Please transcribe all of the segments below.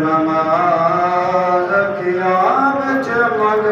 नमाज क़याम चमग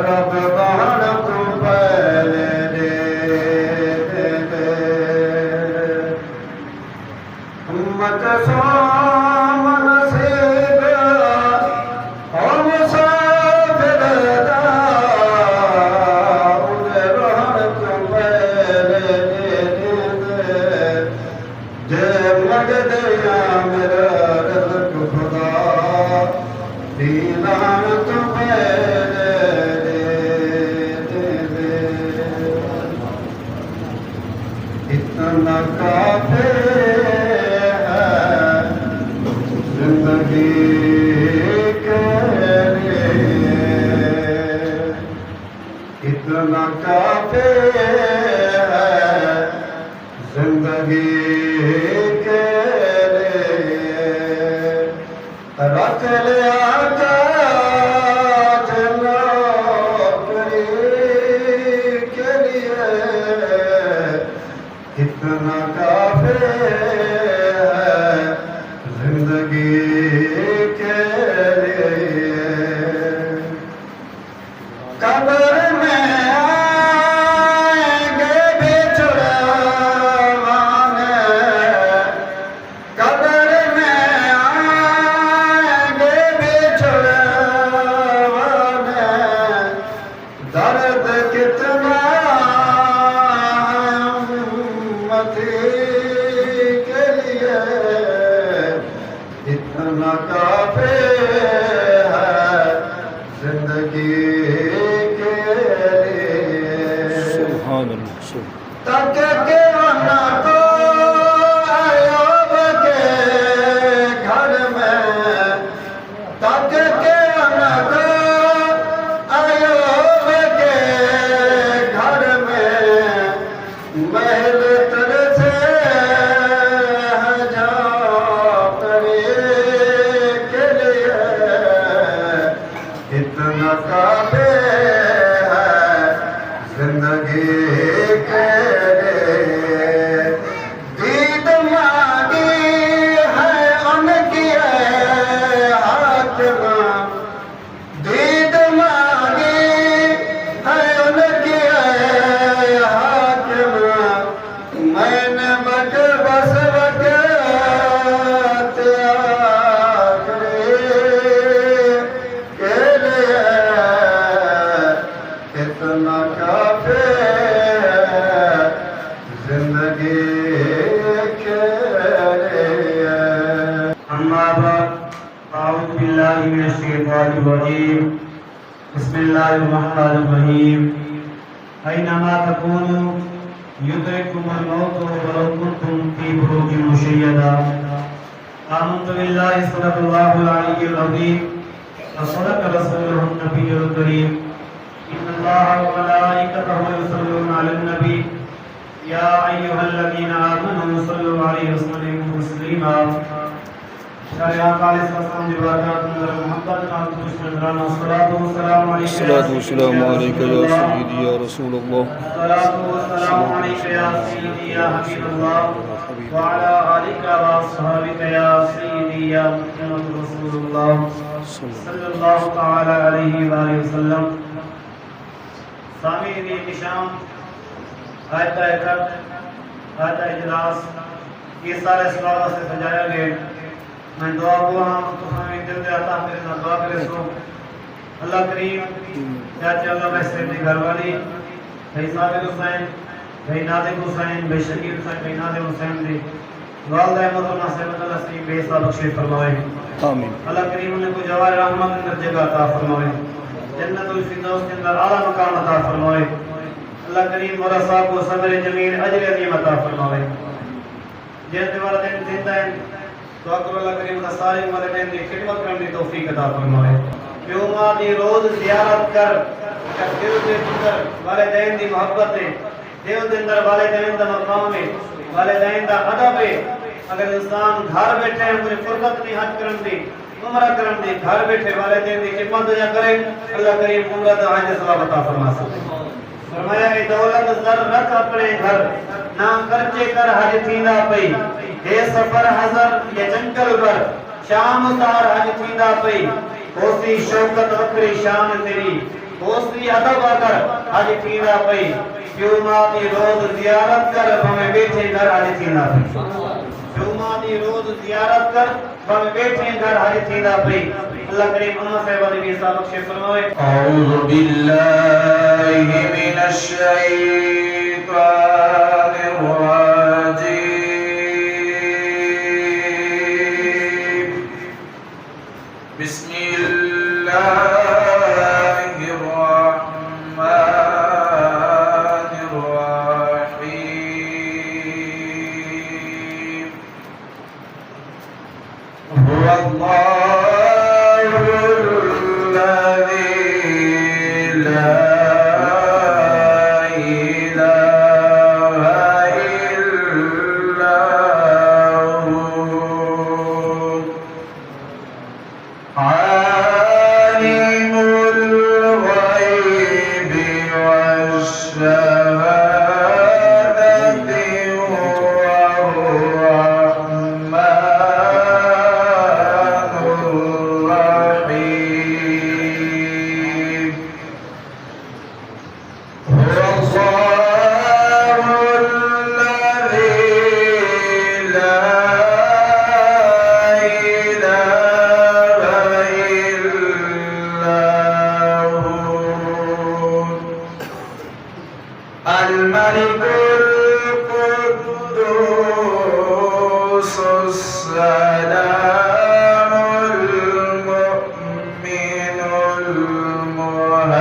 रब बाण को पहले दे उम्मत सोमन से और मुसाफिर दा उन्हें रहन को पहले दे जय मगद या मेरा रज़्क़ खुदा दीनान तो पहले दे इतना काफ़ी जिंदगी के लिए इतना काफ़ी है जिंदगी के लिए रख लिया ताज नौकरी के लिए इतना काफ़ी जिंदगी के लिए कब्र में आएंगे बिछड़वाने कब्र में आएंगे बिछड़वाने दर्द कितना है उम्मती के लिए इतना काफ़ी है जिंदगी के लिए सुभान अल्लाह तक के वना को अय्यूब के घर में तक के वना को अय्यूब के घर में महल तरसे इतना काफ़ी है जिंदगी के लिए दीद मांगी है उनकी हाकिमा दीद मांगी है उनकी हाकिमा मैंने बस इतना काफ़ी है जिंदगी के लिए अम्मा बाद अऊज़ु बिल्लाहि मिनश शैतानिर रजीम बिस्मिल्लाहिर रहमानिर रहीम ऐनमा तकूनु युद्रिकुमुल मौत वलौ कुंतुम फी बुरूजिन मुशय्यदा आमन्तु बिल्लाहि सल्लल्लाहु अलैहि वसल्लम व सदक़ रसूलुहुन नबियुल करीम इन्नल्लाहा व मलाइकतहु युसल्लूना अलन नबी या अय्युहल्लज़ीना आमनू सल्लु अलैहि वसल्लिमू तस्लीमा शरिया कालिस वसल्लम जी बरकात मोहब्बत का दुश्मन सलातो सलाम अलैका या सय्यदी या रसूलल्लाह सलातो सलाम अलैका या सय्यदी या हबीबल्लाह व अला आलिका व अस्हाबिका या सय्यदी या मुहम्मद रसूलुल्लाह सल्लल्लाहु तआला अलैहि व आलिहि वसल्लम सामीन निशाम आयत इजलास ये सारे सलावा से सजाया गया मैं दुआ को हम तो हमें दिल दे आता मेरे साथ दुआ करे सो अल्लाह करीम या अल्लाह वैसे अपनी घरवाली भाई साबिर हुसैन भाई नादिम हुसैन भाई शकीर हुसैन भाई नादिम हुसैन दे वालदा मौलाना साहब अल्लाह से बेसा बख्शे फरमाए आमीन अल्लाह करीम ने को जवार रहमत अंदर जगह अता फरमाए जन्नतुल फिरदौस के अंदर आला मकाम अता फरमाए अल्लाह करीम मौला साहब को सब्र जमील अजर अजीम अता फरमाए जिनके वालिदैन जिंदा हैं तो अल्लाह करीम का सारे वालिदैन की खिदमत करने की तौफीक अता फरमाए प्यो मां दी रोज ज़ियारत कर दिल के अंदर वालिदैन दी मोहब्बत है दिल के अंदर वालिदैन दा मकाम है वालिदैन दा अदब है अगर इंसान घर बैठे कोई फुर्सत नहीं हज करन दी उम्रा करन दी घर बैठे वालिदैन दी खिदमत या करे अल्लाह करीम उम्रा दा आज सलाम अता फरमा सके फरमाया ए दौलत जर रख अपने घर ना खर्चे कर हज थींदा पई हे सफर हज़र ये जंगल पर शाम तार हज थींदा पई होसी शौकत वकरी शान तेरी होसी अदब अगर हज थींदा पई जुमा दी रोज जियारत कर भवे बैठे घर हज थींदा पई जुमा दी रोज जियारत कर भवे बैठे घर हज थींदा पई अल्लाह करीम अम्मा साहिबा ने भी सबक से फरमाए अऊज़ु बिल्लाहि मिनश शैतानिर रजीम बिस्मिल्लाहिर रहमानिर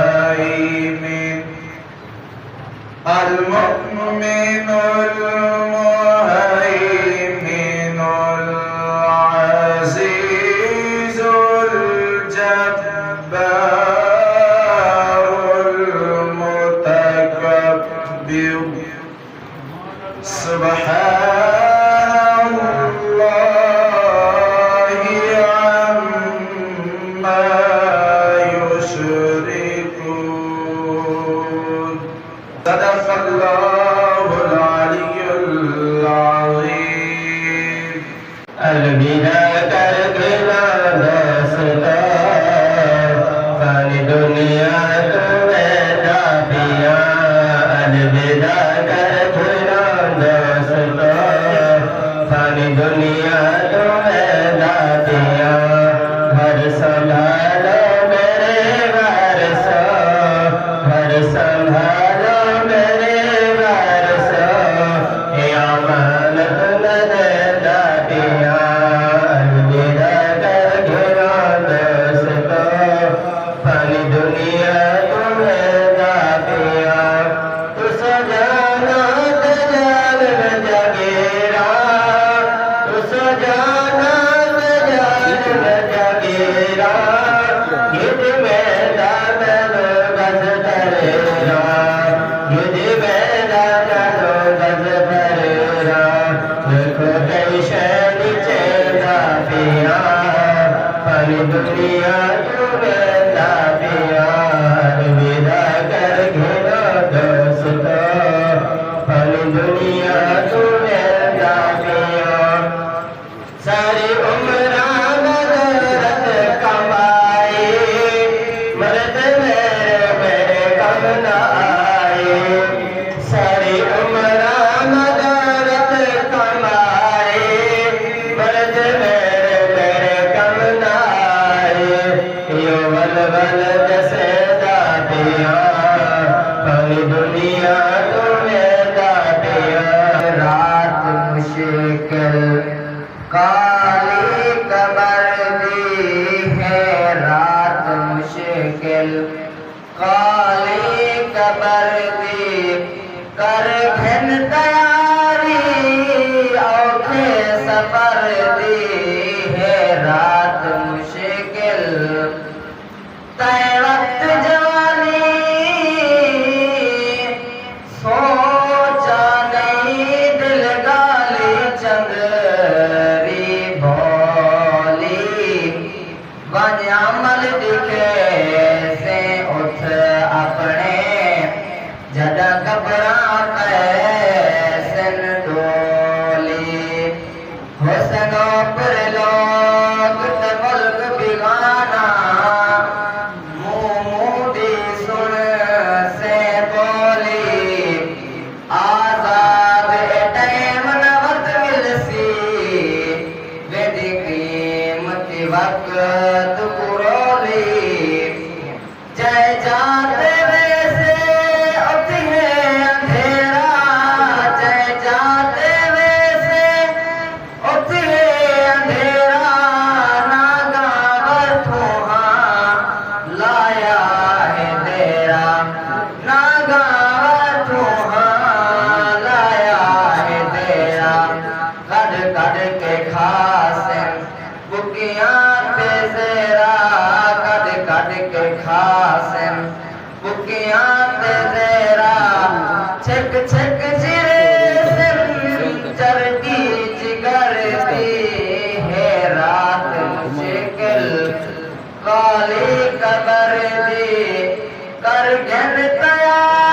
रहीम अलविदा करके ना दोस्ता सारी दुनिया तुम्हें दा दिया अलविदा करके ना दोस्ता सारी दुनिया तुम्हें दा दिया घर संभालो मेरे वारसा घर संभालो मेरे वारसा ये अमानत न दे दुनिया तुम्हें दा दिया अलविदा करके ना दोस्ता सारी दुनिया तुम्हें दा दिया सारी उम्र मदरत कमाई मर्द मेरे कम न आए सारी उम्र मदरत कमाई मर्द मेरे कम न वल जैसे दादिया सारी दुनिया तुम्हें दादिया रात मुश्किल काली कमर दी है रात मुश्किल काली कमर दी कर घन तैयारी औखे सफर दी है रात मुश्किल तय वक्त जवानी सोचा नहीं दिल गाली चंदरी भोली बन अमल दिखे से उठ अपने जदा घबरा हुस्नों पर लोग ते मुल्क बिगाना मुंह सुन से बोली आजाद टाइम नवत मिलसी वेदी कीमती वक्त पुरोली जय जाते वैसे उठी है अंधेरा जय जाते वैसे उठी है अंधेरा नागावर ठोहा लाया है तेरा नागावर ठोहा लाया है तेरा कद कद के खास बुकियां पे जेरा कद कद के खास बुकियां पे जेरा छक छक जिरे सिर चरती जिगर दी है रात मुश्किल काली कबर दी कर गन तैयार